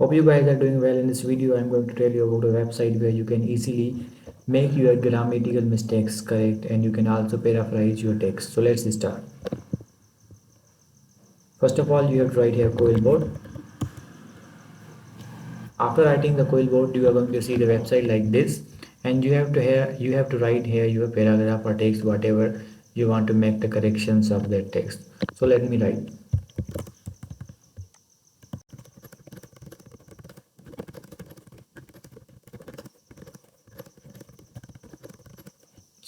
Hope you guys are doing well. In this video I'm going to tell you about a website where you can easily make your grammatical mistakes correct and you can also paraphrase your text. So let's start. First of all, you have to write here coil board. After writing the coil board, you are going to see the website like this, and you have to write here your paragraph or text, whatever you want to make the corrections of that text. So let me write.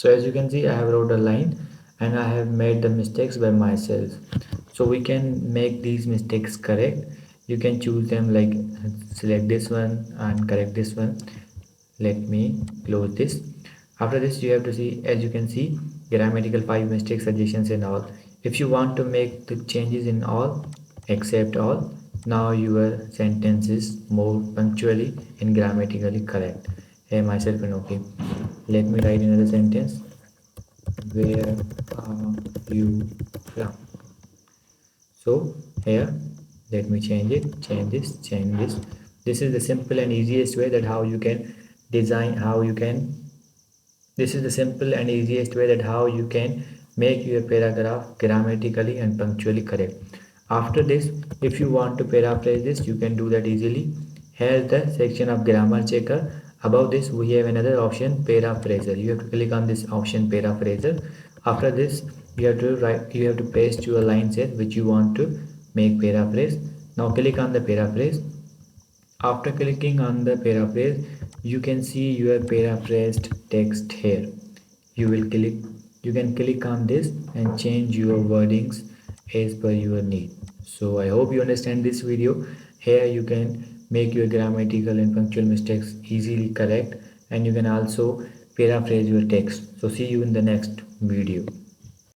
So as you can see, I have wrote a line and I have made the mistakes by myself. So we can make these mistakes correct. You can choose them, like select this one and correct this one. Let me close this. After this, you have to see, as you can see, grammatical 5 mistake suggestions and all. If you want to make the changes in all except all, now your sentence is more punctually and grammatically correct. Hey myself and okay. Let me write another sentence. Where are you from? So here, let me change it, change this. This is the simple and easiest way that how you can design, how you can, this is the simple and easiest way that how you can make your paragraph grammatically and punctually correct. After this, if you want to paraphrase this, you can do that easily. Here's the section of grammar checker. Above this, we have another option, paraphraser. You have to click on this option, paraphraser. After this, you have to paste your line set which you want to make paraphrase. Now click on the paraphrase. After clicking on the paraphrase, you can see your paraphrased text here. You can click on this and change your wordings as per your need. So I hope you understand this video. Here you can make your grammatical and punctual mistakes easily correct, and you can also paraphrase your text. So see you in the next video.